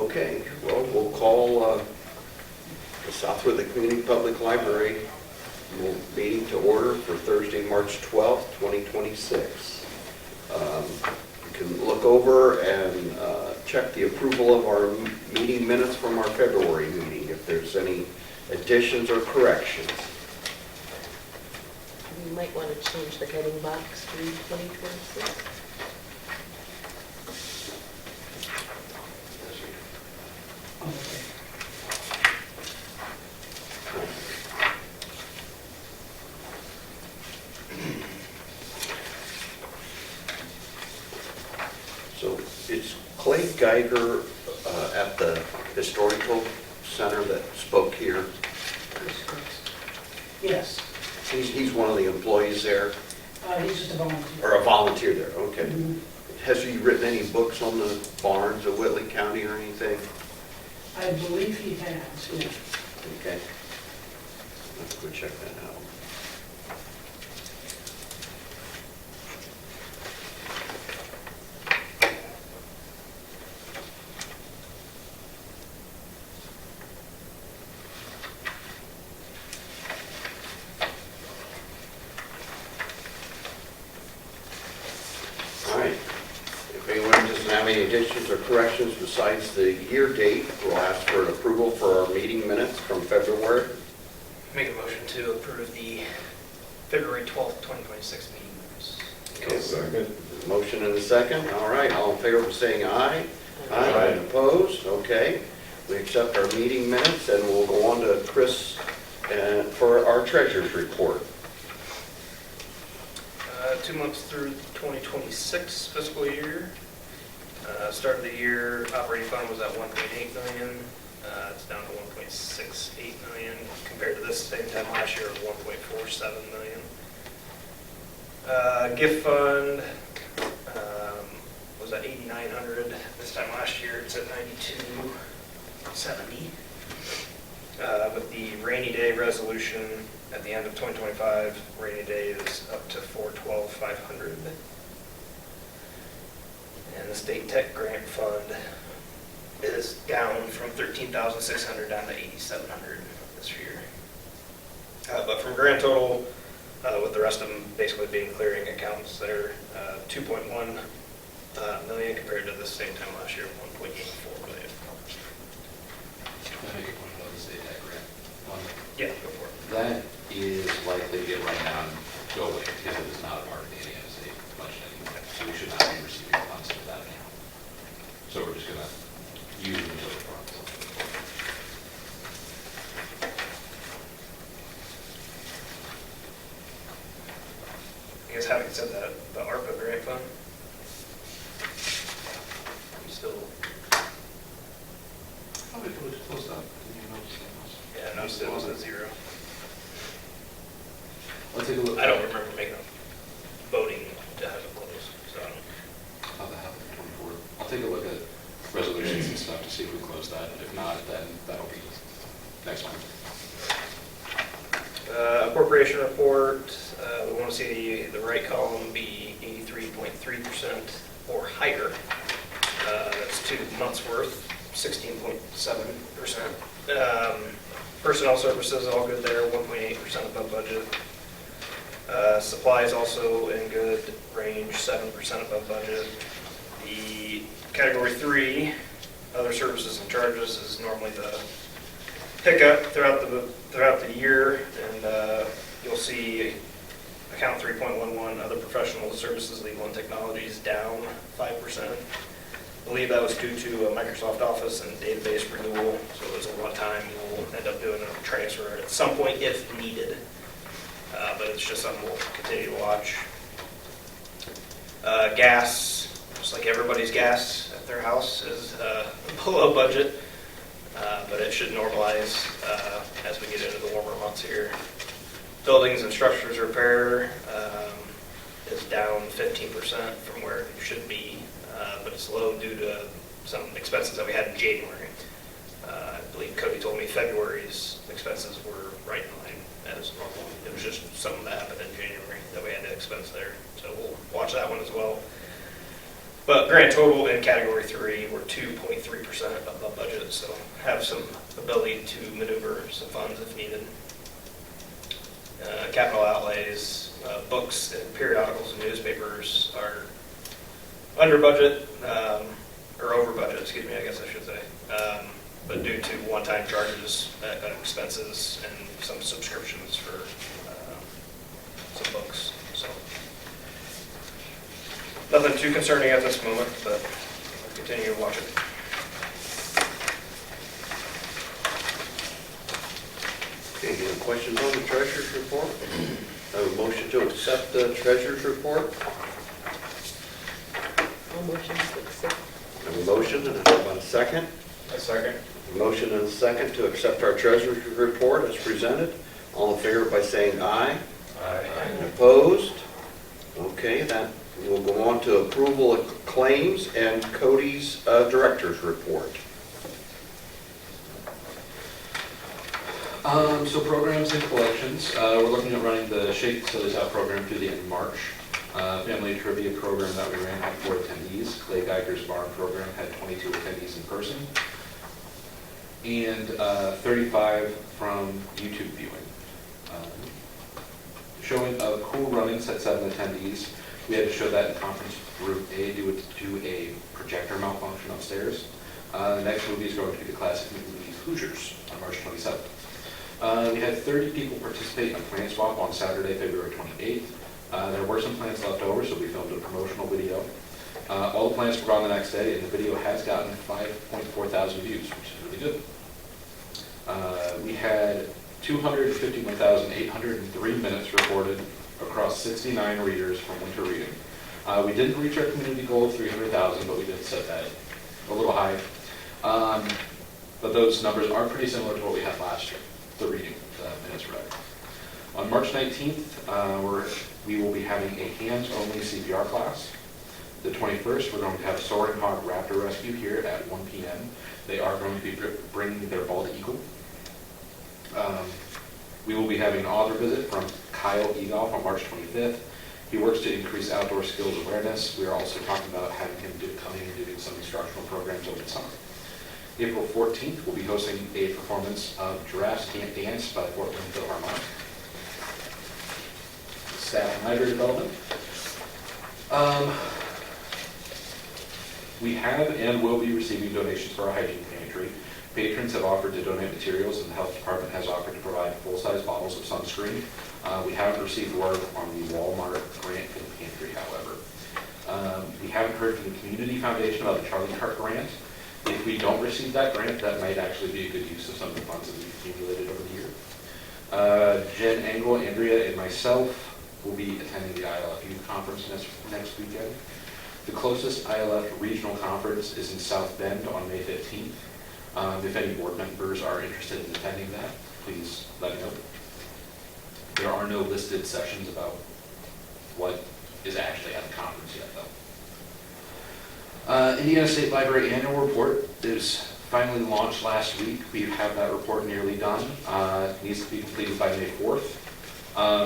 Okay, well, we'll call the South Whitley Community Public Library meeting to order for Thursday, March 12th, 2026. You can look over and check the approval of our meeting minutes from our February meeting if there's any additions or corrections. You might want to change the heading box to 2026. So it's Clay Geiger at the Historical Center that spoke here. Yes, He's one of the employees there, he's just a volunteer. or a volunteer there, okay. Mhm. Has he written any books on the barns of Whitley County or anything? I believe he has, yeah. Okay. Let's go check that out. All right. If anyone doesn't have any additions or corrections besides the year date, we'll ask for an approval for our meeting minutes from February. Make a motion to approve the February 12th, 2026 meeting minutes. Okay, second. Motion and a second. All right, all in favor of saying aye? Aye. And opposed? Okay. We accept our meeting minutes and we'll go on to Chris for our treasurer's report. 2 months through 2026 fiscal year. Start of the year, operating fund was at 1.8 million. It's down to 1.68 million compared to this same time last year of 1.47 million. Gift fund was at 8,900. This time last year it's at 9270. With the rainy day resolution at the end of 2025, rainy day is up to 412,500. And the state tech grant fund is down from 13,600 down to 8,700 this year. But from grand total, with the rest of them basically being clearing accounts, they're 2.1 million compared to the same time last year, 1.84 million. Can I make a point about the state tech grant fund? Yeah, go for it. That is likely to get run down, go away, because it is not a part of the Indiana state budget anymore. So we should not be receiving funds for that account. So we're just gonna use them until the funds. I guess having said that, the ARPA grant fund, we still, How did it close up? Didn't you notice that? yeah, no, still was at zero. I'll take a look. I don't remember making a voting to have it closed, so I don't. How that happened, 24. I'll take a look at resolutions and stuff to see if we close that. If not, then that'll be next month. Appropriation report, we want to see the right column be 83.3% or higher. That's 2 months worth, 16.7%. Personnel services, all good there, 1.8% above budget. Supplies also in good range, 7% above budget. The category 3, other services and charges, is normally the pickup throughout the year, and you'll see account 3.11, other professional services, legal and technologies, down 5%. I believe that was due to a Microsoft Office and database renewal, so there's a lot of time. We'll end up doing a transfer at some point if needed, but it's just something we'll continue to watch. Gas, just like everybody's gas at their house, is below budget. But it should normalize as we get into the warmer months here. Buildings and structures repair is down 15% from where it should be, but it's low due to some expenses that we had in January. I believe Cody told me February's expenses were right in line as normal. It was just something that happened in January that we had to expense there. So we'll watch that one as well. But grand total in category 3, we're 2.3% above budget. budget, so have some ability to maneuver some funds if needed. Capital outlays, books and periodicals and newspapers are under budget, or over budget, excuse me, I guess I should say. But due to one-time charges, expenses, and some subscriptions for some books, so. Nothing too concerning at this moment, but I'll continue to watch it. Okay, any questions on the treasurer's report? Have a motion to accept the treasurer's report? I'll motion to accept. Have a motion, and how about a second? A second. A motion and a second to accept our treasurer's report as presented. All in favor by saying aye. Aye. Opposed? Okay, that will go on to approval of claims and Cody's director's report. So programs and collections, we're looking at running the Shake Facilities Out program through the end of March. Family trivia program that we ran had 4 attendees. Clay Geiger's barn program had 22 attendees in person, and 35 from YouTube viewing. Showing of Cool Runnings had 7 attendees. We had to show that in conference group A due to a projector malfunction upstairs. The next movie is going to be the classic movie Hoosiers on March 27th. We had 30 people participate in a plant swap on Saturday, February 28th. There were some plants left over, so we filmed a promotional video. All the plants were gone the next day, and the video has gotten 5.4 thousand views, which is really good. We had 251,803 minutes recorded across 69 readers from winter reading. We didn't reach our community goal of 300,000, but we did set that a little high. But those numbers are pretty similar to what we had last year, the reading minutes read. On March 19th, we will be having a hands-only CPR class. The 21st, we're going to have a Soaring Hog Raptor Rescue here at 1 p.m. They are going to be bringing their bald eagle. We will be having an author visit from Kyle Egoff on March 25th. He works to increase outdoor skills awareness. We are also talking about having him coming and doing some instructional programs over the summer. April 14th, we'll be hosting a performance of Giraffes Can't Dance by Fort Wayne Philharmonic. Staff and library development. We have and will be receiving donations for our hygiene pantry. Patrons have offered to donate materials, and the health department has offered to provide full-size bottles of sunscreen. We haven't received word on the Walmart grant for the pantry, however. We haven't heard from the Community Foundation about the Charlie Cart grant. If we don't receive that grant, that might actually be a good use of some of the funds that we've accumulated over the year. Jen Engel, Andrea, and myself will be attending the ILF Youth Conference next weekend. The closest ILF regional conference is in South Bend on May 15th. If any board members are interested in attending that, please let me know. There are no listed sessions about what is actually at the conference yet, though. Indiana State Library Annual Report is finally launched last week. We have that report nearly done. It needs to be completed by May 4th.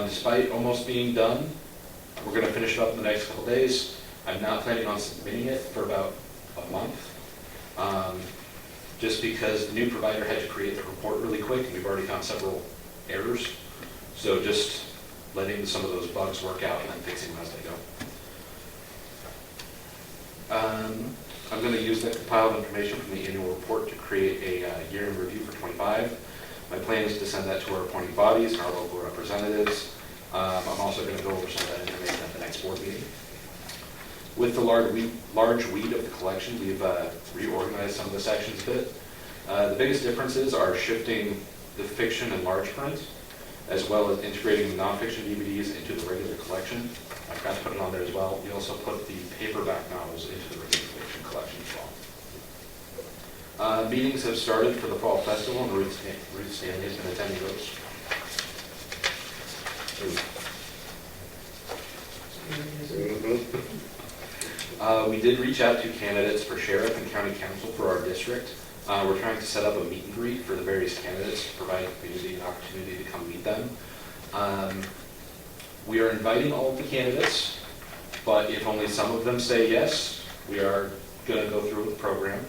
Despite almost being done, we're going to finish it up in the next couple days. I'm not planning on submitting it for about a month, just because the new provider had to create the report really quick, and we've already found several errors. So just letting some of those bugs work out and then fixing them as they go. I'm going to use that compiled information from the annual report to create a year in review for 25. My plan is to send that to our appointing bodies and our local representatives. I'm also going to go over some of that information at the next board meeting. With the large weed of the collection, we've reorganized some of the sections a bit. The biggest differences are shifting the fiction and large print, as well as integrating the nonfiction DVDs into the regular collection. I forgot to put it on there as well. We also put the paperback novels into the regular fiction collection as well. Meetings have started for the Fall Festival, and Ruth Stanley has been attending those. We did reach out to candidates for sheriff and county council for our district. We're trying to set up a meet and greet for the various candidates to provide the community an opportunity to come meet them. We are inviting all of the candidates, but if only some of them say yes, we are going to go through with the program.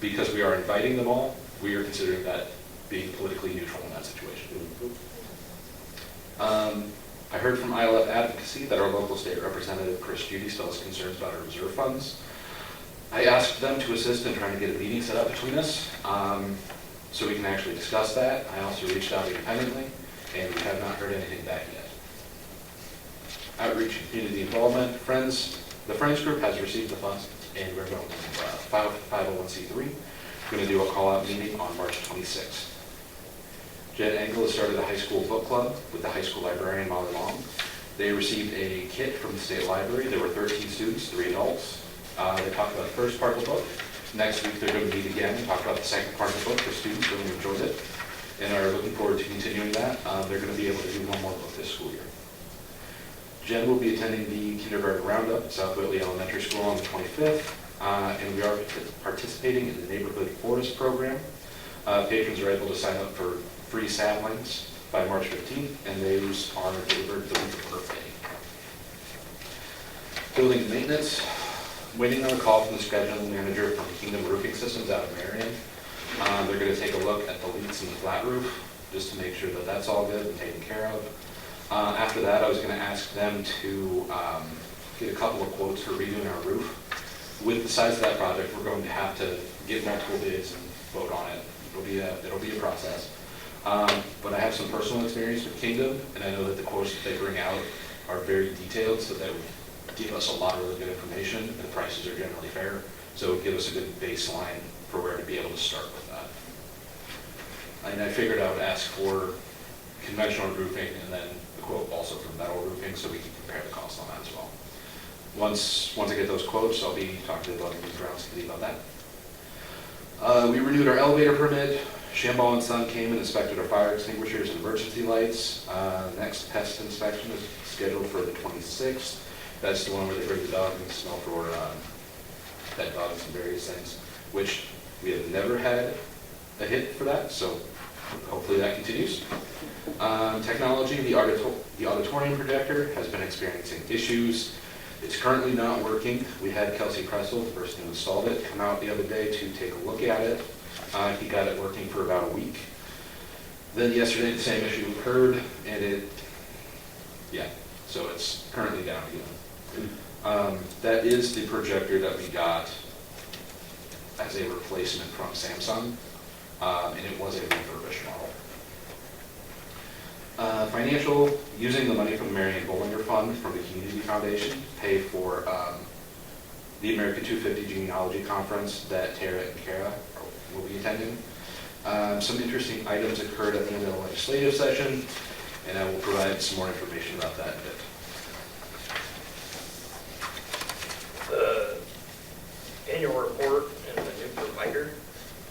because we are inviting them all, we are considering that being politically neutral in that situation. I heard from ILF Advocacy that our local state representative, Chris Judy, still has concerns about our reserve funds. I asked them to assist in trying to get a meeting set up between us so we can actually discuss that. I also reached out independently, and we have not heard anything back yet. Outreach and community involvement. The Friends Group has received the funds, and we're going to file 501c3. We're going to do a call-out meeting on March 26th. Jet Engel has started a high school book club with the high school librarian, Molly Long. They received a kit from the state library. There were 13 students, 3 adults. They talked about the first part of the book. Next week, they're going to meet again and talk about the second part of the book for students who really enjoyed it and are looking forward to continuing that. They're going to be able to do one more book this school year. Jen will be attending the kindergarten roundup at South Whitley Elementary School on the 25th, and we are participating in the neighborhood forest program. Patrons are able to sign up for free saplings by March 15th, and those are delivered the week of Earth Day. Building maintenance, waiting on a call from the scheduling manager from Kingdom Roofing Systems out of Marion. They're going to take a look at the leaks in the flat roof, just to make sure that that's all good and taken care of. After that, I was going to ask them to get a couple of quotes for redoing our roof. With the size of that project, we're going to have to get multiple bids and vote on it. It'll be a process. But I have some personal experience with Kingdom, and I know that the quotes that they bring out are very detailed, so they would give us a lot of really good information, and the prices are generally fair. So it would give us a good baseline for where to be able to start with that. And I figured I would ask for conventional roofing and then the quote also for metal roofing, so we can compare the cost on that as well. Once I get those quotes, I'll be talking to the Building and Grounds Committee about that. We renewed our elevator permit. Shambaugh and Son came and inspected our fire extinguishers and emergency lights. Next pest inspection is scheduled for the 26th. That's the one where they bring the dog and smell for pet dogs and various things, which we have never had a hit for that, so hopefully that continues. Technology, the auditorium projector has been experiencing issues. It's currently not working. We had Kelsey Pressel, the person who installed it, come out the other day to take a look at it. He got it working for about a week. Then yesterday the same issue occurred, and so it's currently down again. That is the projector that we got as a replacement from Samsung, and it was a refurbished model. Financial, using the money from the Marion Bollinger Fund from the Community Foundation, pay for the American 250 Genealogy Conference that Tara and Kara will be attending. Some interesting items occurred at the end of the legislative session, and I will provide some more information about that in a bit. The annual report and the new provider,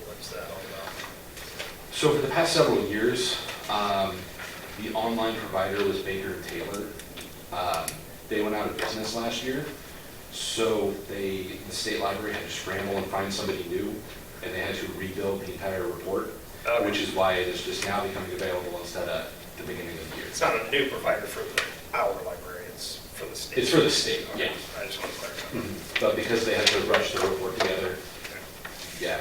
what's that all about? So for the past several years, the online provider was Baker & Taylor. They went out of business last year, so the state library had to scramble and find somebody new, and they had to rebuild the entire report, which is why it is just now becoming available instead of the beginning of the year. It's not a new provider for our library, it's for the state. It's for the state, Okay. yeah. I just want to clarify. But because they had to rush the report together, yeah,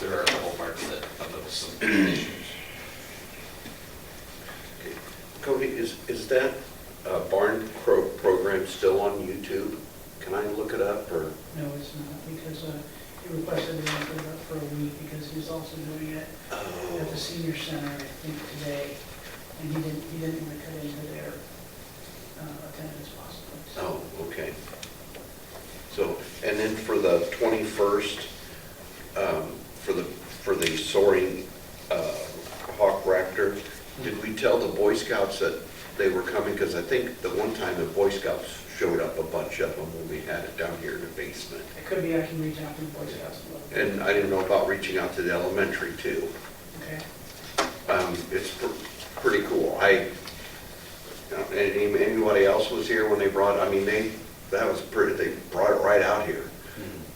there are a couple parts of those some issues. Okay. Cody, is that barn program still on YouTube? Can I look it up, or? No, it's not, because he requested me to put it up for a week, because he's also doing it at the senior center, I think, today. And he didn't want to cut into their attendance possibly. So. Oh, okay. So, and then for the 21st, for the soaring hawk raptor, did we tell the Boy Scouts that they were coming? Because I think the one time the Boy Scouts showed up, a bunch of them, when we had it down here in the basement. It could be I can reach out to the Boy Scouts a little bit. And I didn't know about reaching out to the elementary too. Okay. It's pretty cool. And anybody else was here when they brought, that was pretty, they brought it right out here.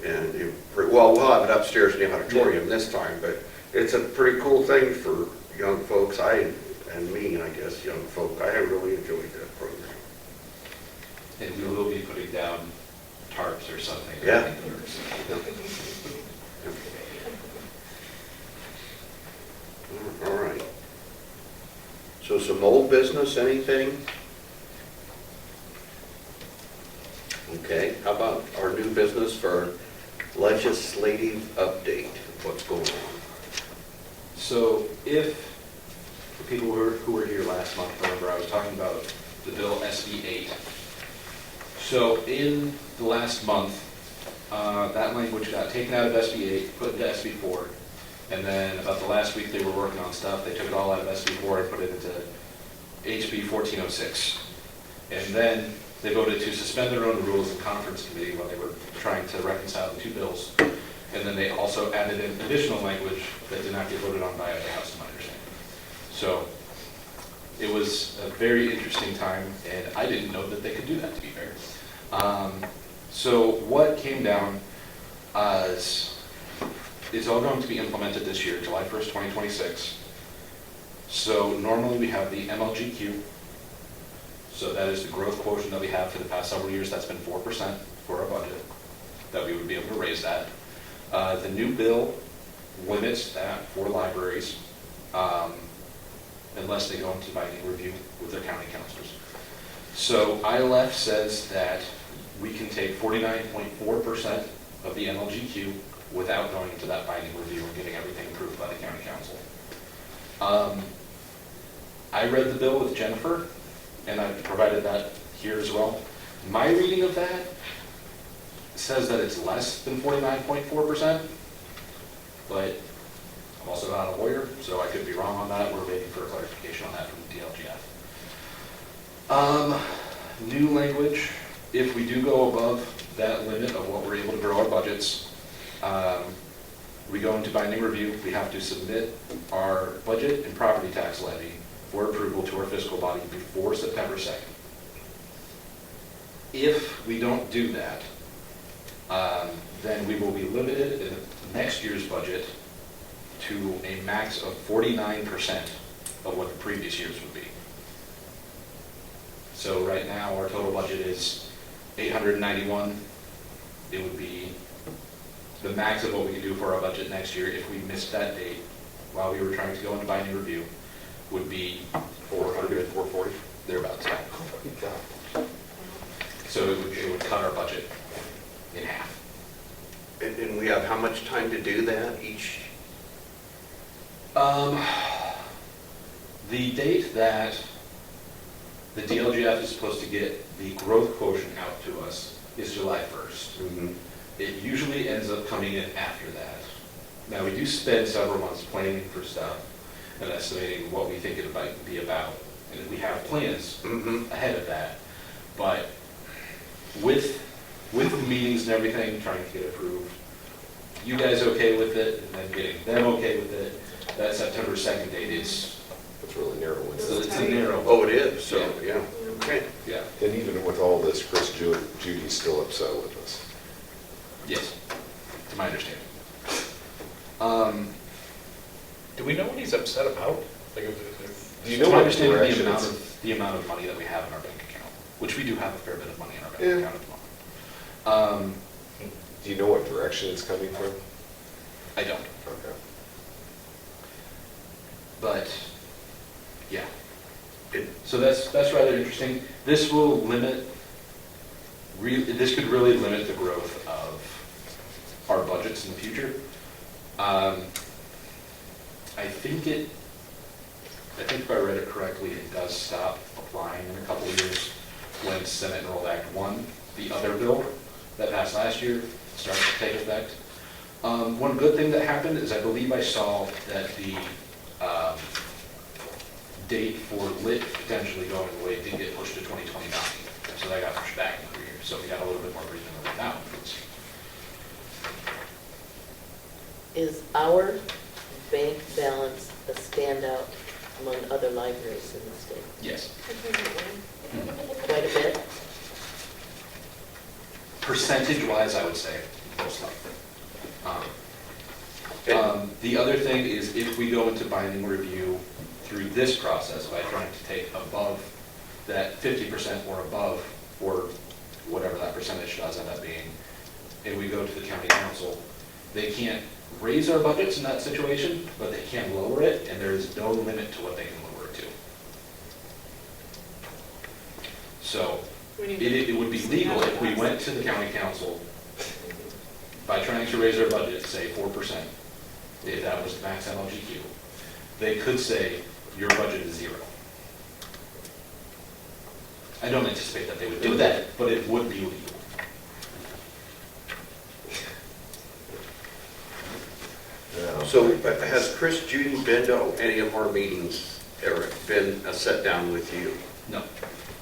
And we'll have it upstairs in the auditorium this time, but it's a pretty cool thing for young folks, and me, I guess, young folk. I really enjoyed that program. And we will be putting down tarps or something. Yeah. So some old business, anything? Okay, how about our new business for legislative update? What's going on? So if, for people who were here last month, remember I was talking about the bill SB 8. So in the last month, that language got taken out of SB 8, put into SB 4, and then about the last week they were working on stuff, they took it all out of SB 4 and put it into HB 1406. And then they voted to suspend their own rules in conference committee when they were trying to reconcile the two bills. And then they also added in additional language that did not get voted on by the House, to my understanding. So it was a very interesting time, and I didn't know that they could do that, to be fair. So what came down is it's all going to be implemented this year, July 1st, 2026. So normally we have the MLGQ. So that is the growth quotient that we have for the past several years. That's been 4% for our budget, that we would be able to raise that. The new bill limits that for libraries unless they go into binding review with their county councils. So ILF says that we can take 49.4% of the MLGQ without going into that binding review and getting everything approved by the county council. I read the bill with Jennifer, and I provided that here as well. My reading of that says that it's less than 49.4%, but I'm also not a lawyer, so I could be wrong on that. We're waiting for a clarification on that from the DLGF. New language, if we do go above that limit of what we're able to grow our budgets, we go into binding review. We have to submit our budget and property tax levy for approval to our fiscal body before September 2nd. If we don't do that, then we will be limited in next year's budget to a max of 49% of what the previous years would be. So right now, our total budget is 891. It would be the max of what we could do for our budget next year if we missed that date while we were trying to go into binding review would be 400, 440, thereabouts. So it would cut our budget in half. And we have how much time to do that each? The date that the DLGF is supposed to get the growth quotient out to us is July 1st. Mm-hmm. It usually ends up coming in after that. Now, we do spend several months planning for stuff and estimating what we think it might be about. And we have plans ahead of that. But with the meetings and everything, trying to get approved, you guys okay with it, and then getting them okay with it, that September 2nd date is, It's really narrow. it's a narrow. Oh, it is, so, Yeah. yeah, okay. Yeah, And even with all this, Chris Judy's still upset with us. yes, to my understanding. Do we know what he's upset about? Like, Do you To know my what understanding, direction the amount of money that we have in our bank account, which we do have a fair bit of money in our bank Yeah. account at the moment. Do you know what direction it's coming from? I don't, Okay. but, yeah. It- So that's rather interesting. This will limit, this could really limit the growth of our budgets in the future. I think if I read it correctly, it does stop applying in a couple of years when Senate Enrolled Act 1, the other bill that passed last year, starts to take effect. One good thing that happened is I believe I saw that the date for lit potentially going away did get pushed to 2029. So that got pushed back another year. So we got a little bit more breathing room now. Is our bank balance a standout among other libraries in the state? Yes. Quite a bit? Percentage-wise, I would say most likely. The other thing is if we go into binding review through this process by trying to take above that 50% or above, or whatever that percentage does end up being, and we go to the county council, they can't raise our budgets in that situation, but they can lower it, and there is no limit to what they can lower it to. So We need it would be legal if we went to the county council by trying to raise our budget, say 4%, if that was the max MLGQ, they could say, your budget is 0. I don't anticipate that they would do that, but it would be legal. Yeah. So has Chris Judy been to any of our meetings, ever been a sit down with you? No.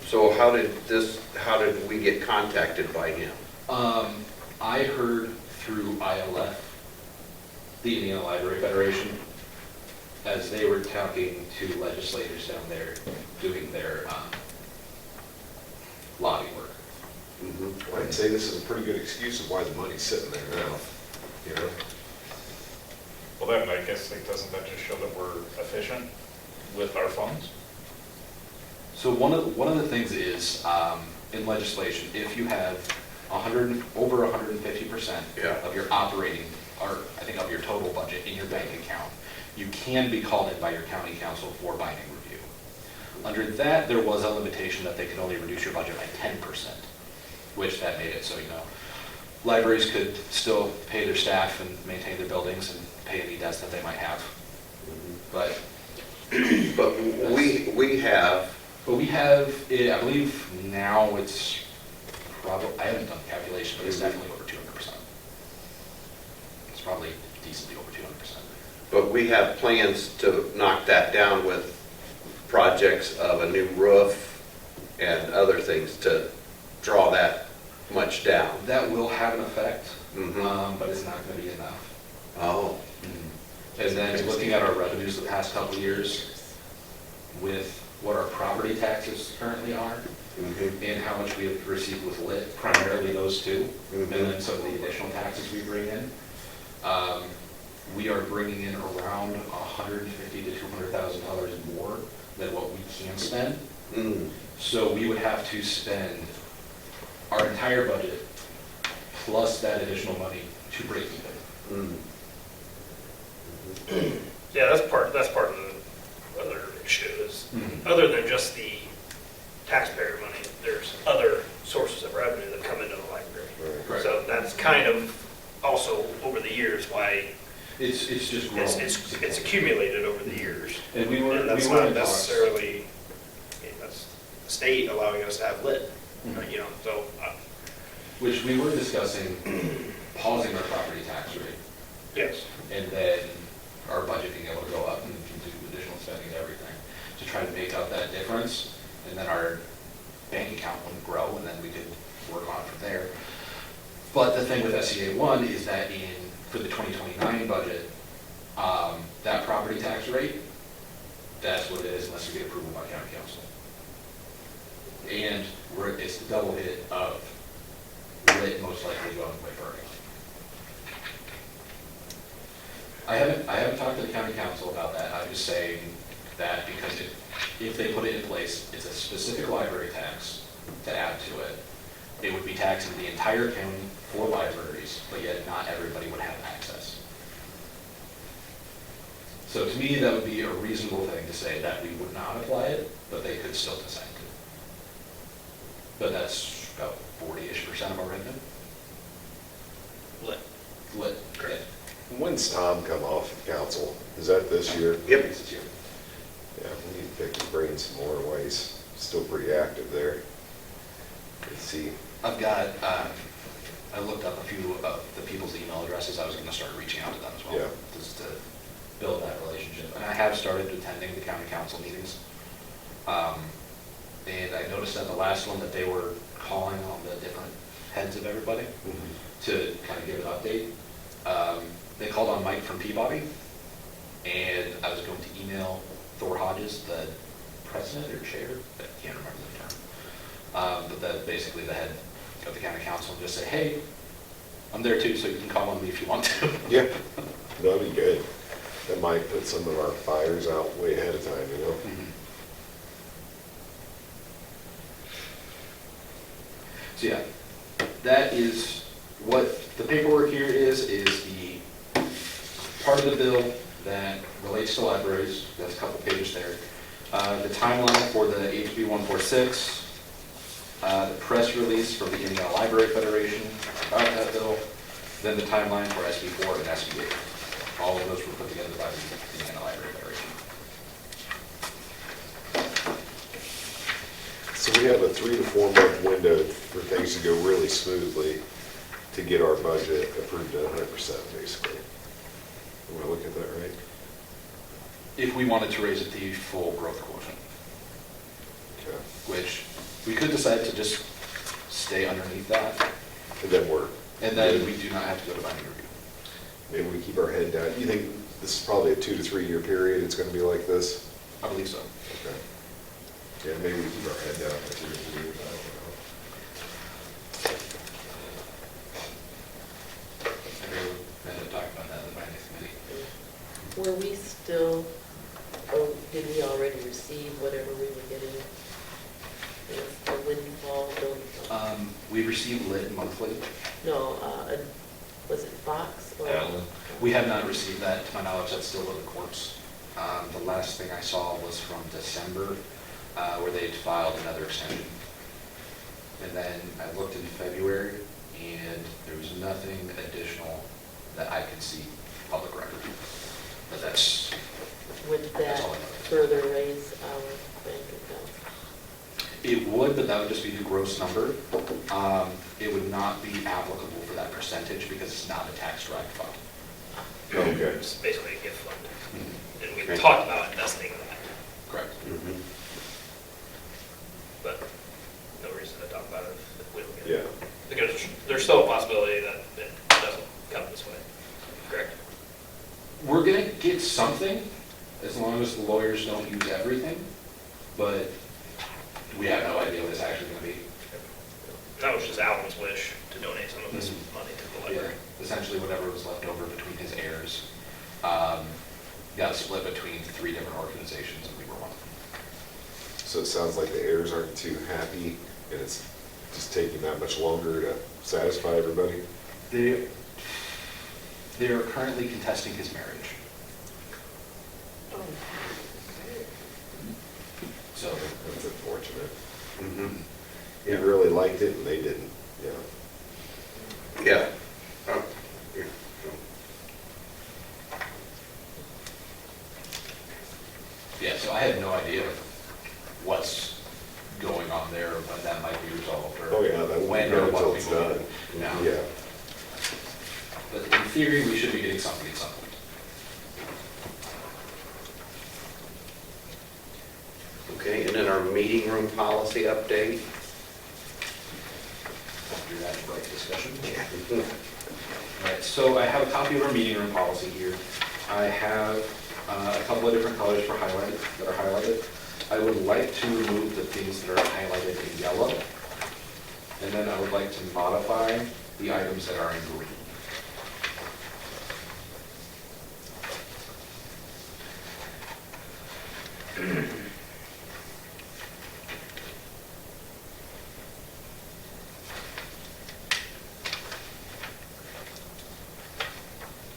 So how did we get contacted by him? I heard through ILF, the Indiana Library Federation, as they were talking to legislators down there doing their lobby work. I'd say this is a pretty good excuse of why the money's sitting there now, you know? Well, then, I guess, like, doesn't that just show that we're efficient with our funds? So one of the things is, in legislation, if you have over 150% Yeah. of your operating, or I think of your total budget in your bank account, you can be called in by your county council for binding review. Under that, there was a limitation that they could only reduce your budget by 10%, which that made it so, libraries could still pay their staff and maintain their buildings and pay any debts that they might have. But But we have, we have, I believe now it's probably, I haven't done the calculation, but it's definitely over 200%. It's probably decently over 200%. but we have plans to knock that down with projects of a new roof and other things to draw that much down. That will have an effect, Mhm. but it's not going to be enough. Oh, And then looking at our revenues the past couple of years with what our property taxes currently are mhm. and how much we have received with lit, primarily those two, and Mhm. then some of the additional taxes we bring in, we are bringing in around $150,000 to $200,000 more than what we can spend. Mm. So we would have to spend our entire budget plus that additional money to break even. Mm. Yeah, that's part of the other issue is, Mhm. other than just the taxpayer money, there's other sources of revenue that come into the library. Right. So that's kind of also over the years why It's just grown. it's accumulated over the years. And we were, And that's we were not in talks. necessarily, that's the state allowing us to have lit, Mhm. so. Which we were discussing pausing our property tax rate Yes. and then our budget being able to go up and do additional spending and everything to try to make up that difference. And then our bank account wouldn't grow and then we could work on it from there. But the thing with SCA 1 is that for the 2029 budget, that property tax rate, that's what it is unless we get approval by county council. And it's the double hit of lit most likely going away for everyone. I haven't talked to the county council about that. I'm just saying that because if they put it in place, it's a specific library tax to add to it. It would be taxing the entire county for libraries, but yet not everybody would have access. So to me, that would be a reasonable thing to say that we would not apply it, but they could still decide to. But that's about 40-ish% of our revenue. Lit. Lit. Correct. When's Tom come off of council? Is that this year? Yep. This year. Yeah, we need to pick his brain some more while he's still pretty active there. Let's see. I've got, I looked up a few of the people's email addresses. I was going to start reaching out to them as well. Yeah. Just to build that relationship. And I have started attending the county council meetings. And I noticed at the last one that they were calling on the different heads of everybody to kind of give an update. They called on Mike from Peabody, and I was going to email Thor Hodges, the president or chair, I can't remember the term, but that basically the head of the county council, and just say, hey, I'm there too, so you can call on me if you want to. Yeah, that'd be good. That might put some of our fires out way ahead of time, you know? So yeah, that is what the paperwork here is the part of the bill that relates to libraries. That's a couple pages there. The timeline for the HB 146 the press release from the Indiana Library Federation about that bill, then the timeline for SB4 and SB8. All of those were put together by the Indiana Library Federation. So we have a 3 to 4 month window for things to go really smoothly to get our budget approved at 100%, basically. Am I looking at that right? If we wanted to raise it the full growth quotient, Okay. which we could decide to just stay underneath that, And then and then we do not have to go to binding review. maybe we keep our head down. You think this is probably a 2 to 3 year period it's gonna be like this? I believe so. Okay. Yeah, maybe we keep our head down for 2 to 3 years, I don't And we ended up talking about that in the finance committee. Were we still, or did we already receive whatever we were getting? Was the windfall, We receive lit monthly. no, was it Fox or? We have not received that, to my knowledge, that's still in the courts. The last thing I saw was from December, where they'd filed another extension. And then I looked in February, and there was nothing additional that I could see public record. But that's, Would That's that all I know. further raise our bank account? it would, but that would just be the gross number. It would not be applicable for that percentage because it's not a tax-derived fund. know. Okay. It's basically a gift fund. And we Great. talked about investing in that, Correct. Mhm. but no reason to talk about it if we don't get Yeah. it. Because there's still a possibility that it doesn't come this way, correct? We're gonna get something, as long as the lawyers don't use everything, but we have no idea what it's actually gonna be. That was just Alan's wish to donate some of this Mhm. money to the Yeah, library. essentially whatever was left over between his heirs, got split between 3 different organizations, and we were one of them. So it sounds like the heirs aren't too happy, and it's just taking that much longer to satisfy everybody? They are currently contesting his marriage, so, That's unfortunate. Mhm. He really liked it and they didn't, yeah. Yeah. Oh, yeah. yeah, so I have no idea what's going on there, or when that might be resolved, or Oh, yeah, that won't when be or done what until we it's will done. get. No. Yeah. But in theory, we should be getting something at some point. Okay, and then our meeting room policy update. After that bright discussion. All right, so I have a copy of our meeting room policy here. I have a couple of different colors that are highlighted. I would like to remove the things that are highlighted in yellow. And then I would like to modify the items that are in green.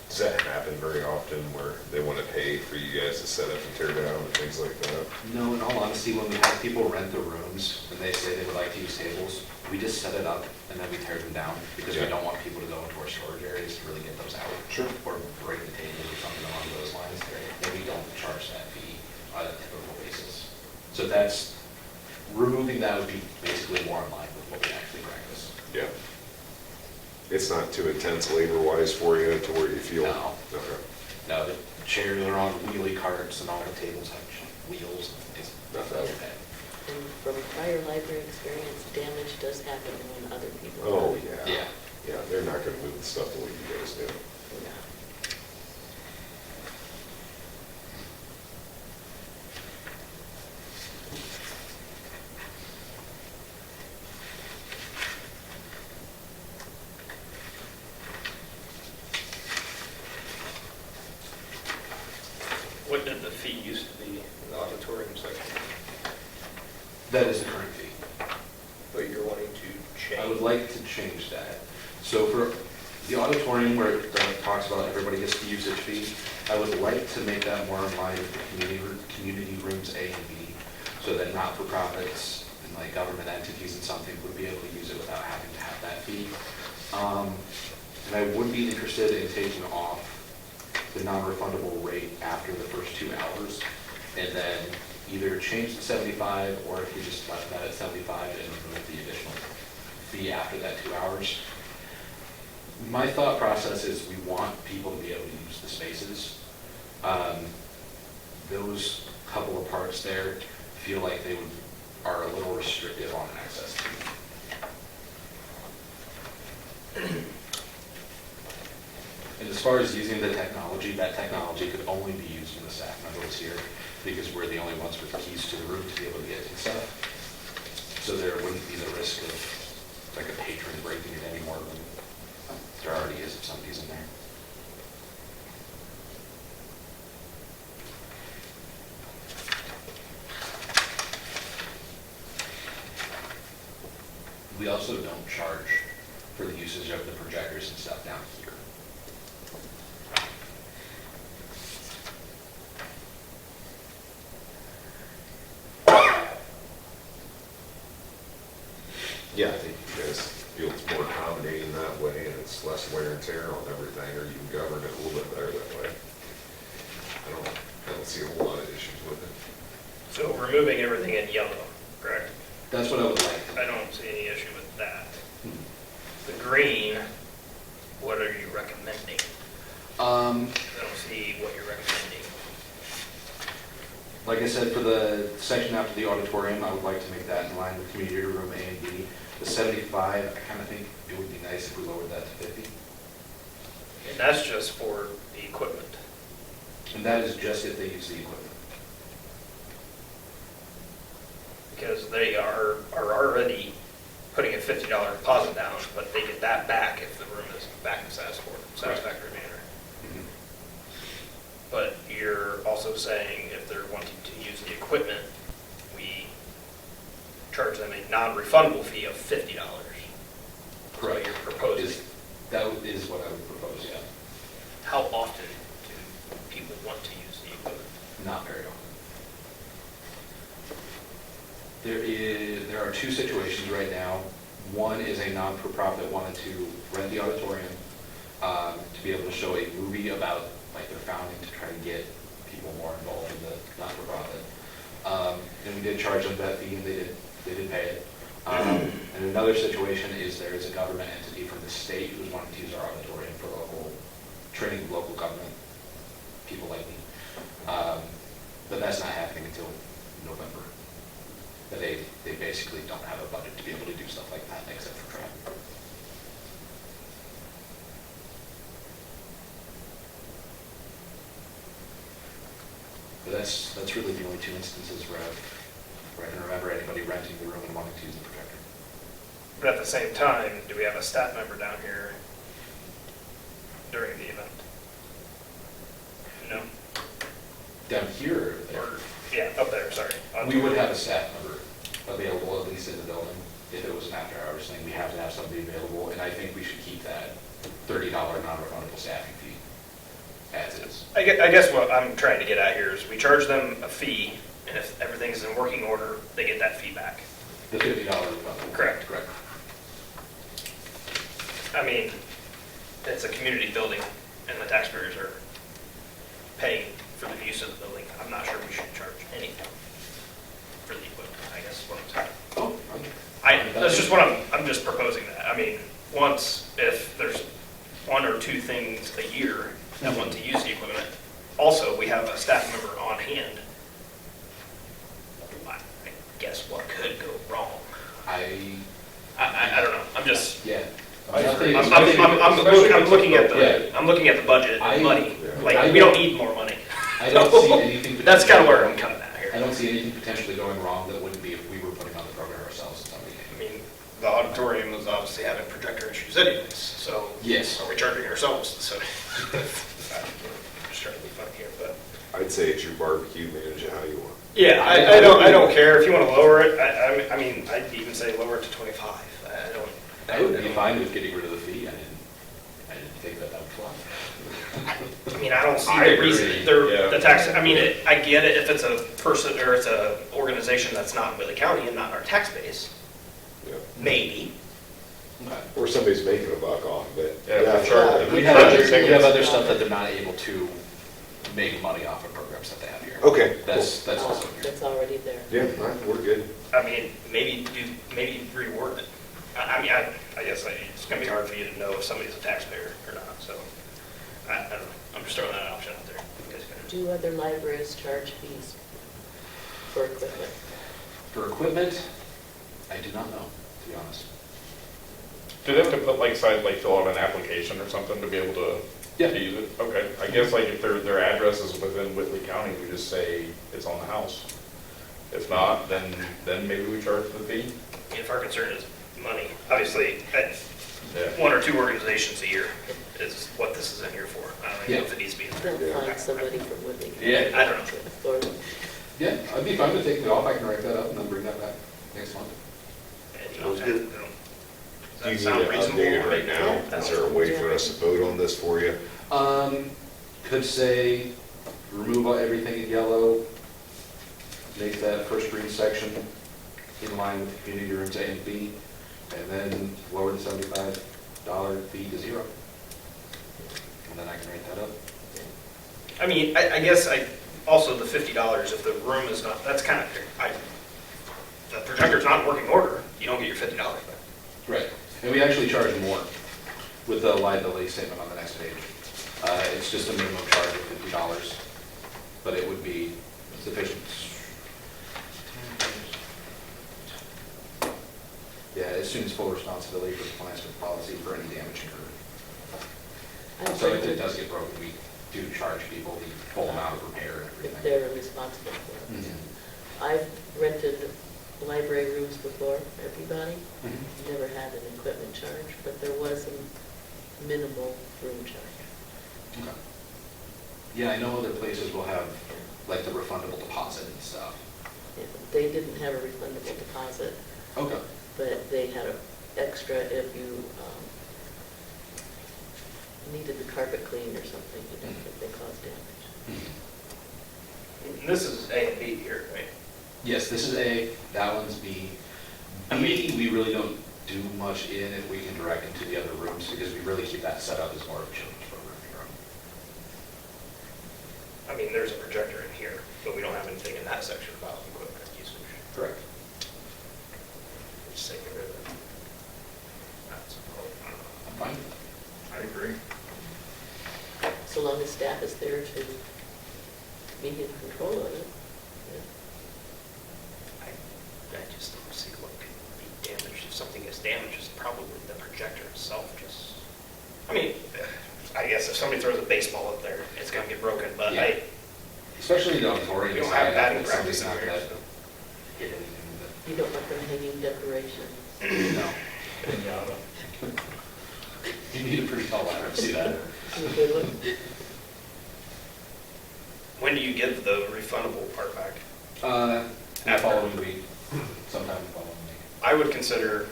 Does that happen very often where they want to pay for you guys to set up and tear down and things like that? No, in all honesty, when we have people rent the rooms and they say they would like to use tables, we just set it up and then we tear them down because we Yeah. don't want people to go into our storage areas to really get those out. Sure. Or break the tables or something along those lines. And we don't charge that fee on a typical basis. So that's, removing that would be basically more in line with what we actually practice. Yeah. It's not too intense labor-wise for you to where you feel? No. Okay. Now, the chairs are on wheelie carts and all the tables have wheels. It's Not not bad. bad. And from prior library experience, damage does happen when other people. Oh, run. yeah. Yeah. Yeah, they're not gonna move the stuff the way you guys do. Yeah. What did the fee used to be in the auditorium section? That is the current fee. But you're wanting to change? I would like to change that. So for the auditorium where it talks about everybody gets the usage fee, I would like to make that more in line with the community rooms A and B, so that not-for-profits, like government entities and something would be able to use it without having to have that fee. And I would be interested in taking off the non-refundable rate after the first 2 hours, and then either change to 75, or if you just left that at 75 and remove the additional fee after that 2 hours. My thought process is we want people to be able to use the spaces. Those couple of parts there feel like they are a little restrictive on access to. And as far as using the technology, that technology could only be used when the staff member was here, because we're the only ones with keys to the room to be able to get to stuff. So there wouldn't be the risk of like a patron breaking it any more than there already is if somebody's in there. We also don't charge for the usage of the projectors and stuff down here. Yeah, I think you guys feel it's more accommodating that way, and it's less wear and tear on everything, or you can govern it a little bit better that way. I don't see a whole lot of issues with it. So removing everything in yellow, correct? That's what I would like. I don't see any issue with that. The green, what are you recommending? I don't see what you're recommending. Like I said, for the section after the auditorium, I would like to make that in line with community room A and B. The 75, I kind of think it would be nice if we lowered that to 50. And that's just for the equipment. And that is just if they use the equipment. Because they are already putting a $50 deposit down, but they get that back if the room is back in satisfactory manner. But you're also saying if they're wanting to use the equipment, we charge them a non-refundable fee of $50. Correct. What you're proposing. That is what I would propose, yeah. How often do people want to use the equipment? Not very often. There are 2 situations right now. One is a non-for-profit wanted to rent the auditorium to be able to show a movie about like their founding, to try to get people more involved in the not-for-profit. And we did charge them that fee, and they did pay it. And another situation is there is a government entity from the state who's wanting to use our auditorium for local training, local government people like me. But that's not happening until November. But they basically don't have a budget to be able to do stuff like that except for travel. But that's really the only 2 instances where I can remember anybody renting the room and wanting to use the projector. But at the same time, do we have a staff member down here during the event? No? Down here, or there? Or, yeah, up there, sorry. We would have a staff member available at least in the building. If it was an after-hours thing, we have to have somebody available, and I think we should keep that $30 non-refundable staffing fee as is. I guess what I'm trying to get at here is we charge them a fee, and if everything's in working order, they get that fee back. The $50 refundable. Correct. Correct. I mean, it's a community building, and the taxpayers are paying for the use of the building. I'm not sure we should charge anything for the equipment, I guess is what I'm saying. Oh, That's just what I'm just proposing that. I mean, if there's 1 or 2 things a year that want to use the equipment, also, we have a staff member on hand. I guess what could go wrong? I don't know. I'm just, Yeah. I'm looking at the budget and money. Like, we don't need more money. I don't see anything. That's kind of where I'm coming at here. I don't see anything potentially going wrong that wouldn't be if we were putting on the program ourselves and somebody I came. mean, the auditorium was obviously having projector issues anyways, so. Yes. Are we charging ourselves? So, I'm just trying to be funny here, but. I'd say it's your barbecue, manage it how you want. Yeah, I don't care if you want to lower it. I mean, I'd even say lower it to 25. I would be fine with getting rid of the fee. I didn't think that would fly. I mean, I don't see I the agree, reason. yeah. The tax, I mean, I get it if it's a person, or it's a organization that's not in Whitley County and not our tax base, Yeah. maybe. Okay. Or somebody's making a buck off of it. Yeah, for sure. Yeah. We have other stuff that they're not able to make money off of programs that they have here. Okay, That's also here. That's already there. Yeah, we're good. I mean, maybe reword it. I mean, I guess it's gonna be hard for you to know if somebody's a taxpayer or not, so, I don't know, I'm just throwing that option out there. You guys can- Do other libraries charge fees for equipment? For equipment, I do not know, to be honest. Do they have to put like fill out an application or something to be able to Yeah. use it? Okay, I guess like if their address is within Whitley County, we just say it's on the house. If not, then maybe we charge the fee. If our concern is money, obviously, Yeah. one or two organizations a year is what this is in here for. I don't even know if it needs to be in there. They'll find somebody from Whitley. Yeah, I don't know. Or, Yeah, I'd be fine with taking it off. I can write that up and then bring that back next month. And, you know, Sounds good. Does Do that you need sound it reasonable? updated right now? Is there a way for us to vote on this for you? Could say, remove everything in yellow, make that first green section in line with the community rooms A and B, and then lower the $75 fee to $0. And then I can write that up. I mean, I guess also the $50, if the room is not, that's kind of, the projector's not in working order, you don't get your $50 back. Right. And we actually charge more with the liability statement on the next page. It's just a minimum charge of $50, but it would be sufficient. Yeah, it assumes full responsibility for the plans with policy for any damage incurred. I've So if it rented, does get broken, we do charge people the full amount of repair and if everything. they're responsible for it. Mhm. I've rented library rooms before, everybody, Mhm. never had an equipment charge, but there was a minimal room charge. Okay. Yeah, I know other places will have like the refundable deposit and stuff. Yeah, they didn't have a refundable deposit, Okay. but they had an extra if you needed the carpet cleaned or something, you know, if they caused damage. And this is A and B here, right? Yes, this is A, that one's B. B, we really don't do much in if we can direct them to the other rooms, because we really keep that set up as more of a children's program here. I mean, there's a projector in here, but we don't have anything in that section about equipment usage. Correct. Just say get rid of it. That's, I don't know. I'm fine with that. I agree. So long as staff is there to be in control of it. I just don't see what could be damaged. If something is damaged, it's probably the projector itself just, I mean, I guess if somebody throws a baseball up there, it's gonna get broken, but Yeah. Especially the auditorium. We don't side, have batting if somebody's practice in not here, gonna hit anything with You don't want them hanging decorations. it. No. Pinata. You need a pretty tall ladder to see that. You good one? when do you give the refundable part back? The After. following week, sometime the following week. I would consider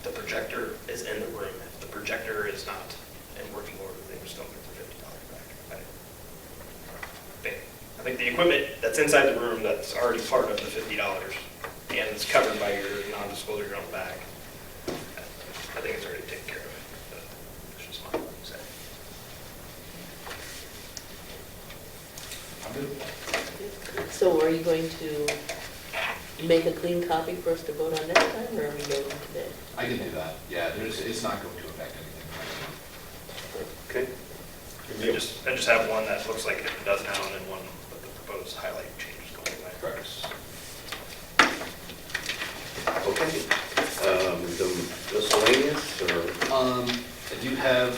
the projector is in the room. If the projector is not in working order, they just don't get their $50 back. I think the equipment that's inside the room that's already part of the $50 and it's covered by your non-disclosure on the back, I think it's already taken care of. But that's just my say. I'm good with that. So are you going to make a clean copy for us to vote on next time, or are we voting today? I can do that. Yeah, it's not going to affect anything. Okay. I just have one that looks like it does now and then one with the proposed highlight changes going away. Correct. Okay. The miscellaneous, or? I do have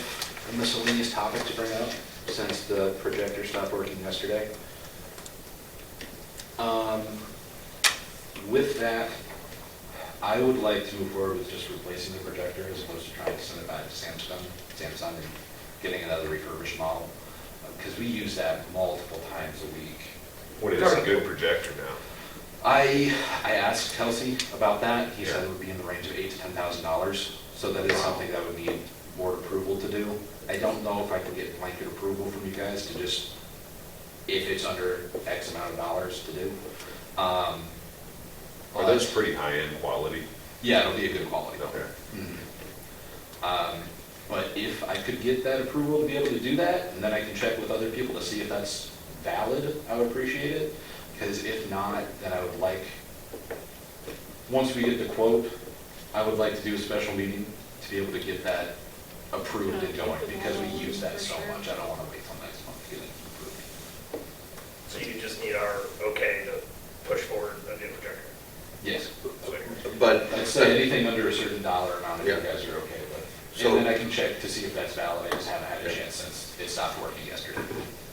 a miscellaneous topic to bring up since the projector stopped working yesterday. With that, I would like to move forward with just replacing the projector as opposed to trying to send it back to Samsung and getting another refurbished model, because we use that multiple times a week. What is a good projector now? I asked Kelsey about that. He said Yeah. it would be in the range of $8,000 to $10,000, so that is something that would need board approval to do. I don't know if I can get blanket approval from you guys to just if it's under X amount of dollars to do. Are those pretty high-end quality? Yeah, it'll be a good quality. Okay. But if I could get that approval to be able to do that, and then I can check with other people to see if that's valid, I would appreciate it. Because if not, then I would like, once we get the quote, I would like to do a special meeting to be able to get that approved and going, because we use that so much. I don't want to wait till next month to get it approved. So you just need our okay to push forward a new projector? Yes. But I'd say anything under a certain dollar amount, if you Yeah. guys are okay with. So- And then I can check to see if that's valid. I just haven't had a chance since it stopped working yesterday.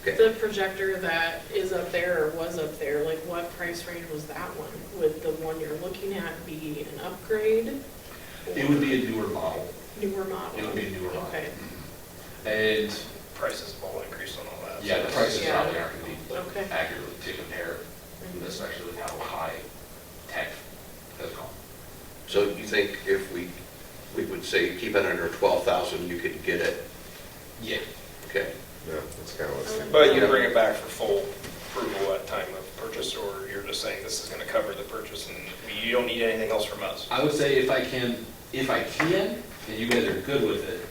Okay. The projector that is up there or was up there, like what price range was that one? Would the one you're looking at be an upgrade? It would be a newer model. Newer model? It would be a newer model. Okay, And, Prices have all increased on all that. yeah, the prices Yeah. probably aren't going to Okay. be accurately to compare, especially with how high tech has gone. So you think if we would say keep it under 12,000, you could get it? Yeah. Okay. Yeah, that's kind of what's. But you can bring it back for full approval at time of purchase, or you're just saying this is gonna cover the purchase and you don't need anything else from us? I would say if I can, and you guys are good with it,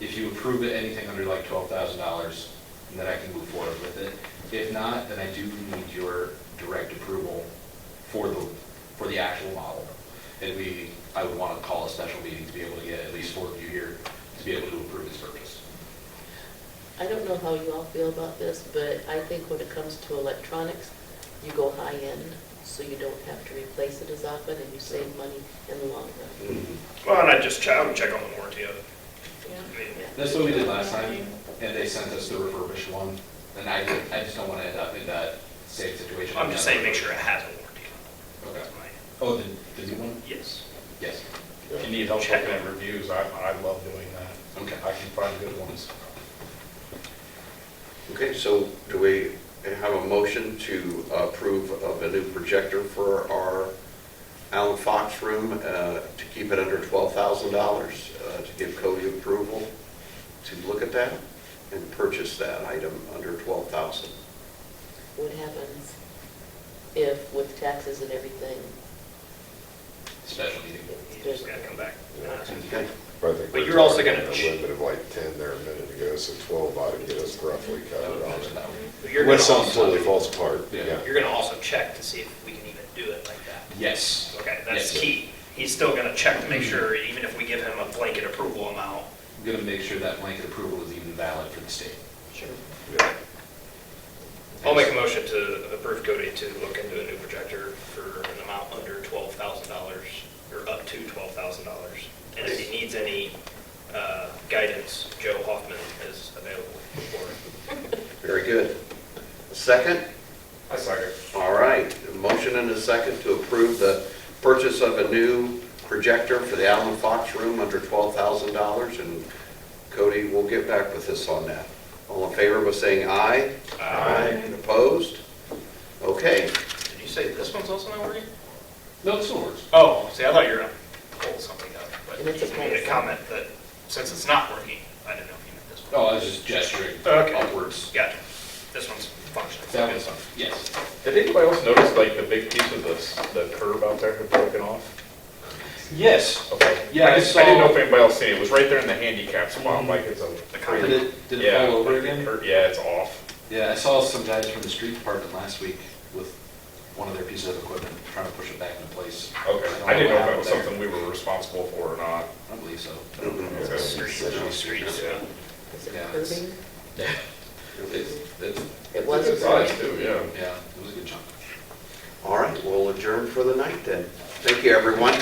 if you approve it, anything under like $12,000, then I can move forward with it. If not, then I do need your direct approval for the actual model. And I would want to call a special meeting to be able to get at least 4 of you here to be able to approve this purchase. I don't know how you all feel about this, but I think when it comes to electronics, you go high end, so you don't have to replace it as often, and you save money in the long run. Well, and I would check on the warranty of it. yeah. I mean, That's what we did last time, and they sent us the refurbished one. And I just don't want to end up in that same situation. I'm just saying, make sure it has a warranty. Okay. That's my- Oh, the new one? Yes. Yes. If you need help Check looking it. at reviews, I love doing that. Okay. I can find good ones. Okay, so do we have a motion to approve of a new projector for our Allen Fox room to keep it under $12,000, to give Cody approval to look at that and purchase that item under $12,000? What happens if, with taxes and everything, Special meeting. You just gotta come back. Okay. But I think But we're you're also talking gonna a ch- limit of like 10 there a minute ago, so 12 ought to get us roughly That covered would on match it. that one. But you're Unless gonna something also, totally falls apart, Yeah. yeah. you're gonna also check to see if we can even do it like that. Yes. Okay, that's Yes. key. He's still gonna check to make sure, even if we give him a blanket approval amount, I'm going to make sure that blanket approval is even valid for the state. sure. Yeah. I'll make a motion to approve Cody to look into a new projector for an amount under $12,000, or up to $12,000. And if he needs any guidance, Joe Hoffman is available for it. Very good. A second? I second. All right, a motion and a second to approve the purchase of a new projector for the Allen Fox room under $12,000, and Cody will get back with us on that. All in favor of saying aye? Aye. And opposed? Okay. Did you say this one's also not working? No, this one works. Oh, see, I thought you were gonna pull something up, but And it's a you made a policy. comment that since it's not working, I didn't know if you meant this one. Oh, I was just gesturing Okay. upwards. Gotcha. This one's functioning. That one's, yes. Did anybody else notice like the big piece of the curb out there had broken off? Yes. Okay. Yeah, I saw- I didn't know if anybody else seen it. It was right there in the handicap spot, like it's a. The Did concrete. it Yeah, fall over like the again? curb- Yeah, it's off. Yeah, I saw some guys from the street department last week with one of their pieces of equipment trying to push it back into place. Okay. don't I didn't know what if that was happened something we were responsible for or not. there. I believe so. It's a street, Is it Yeah, curbing? It's, It was Good size curbing. too, yeah. yeah, it was a good chunk. All right, we'll adjourn for the night then. Thank you, everyone.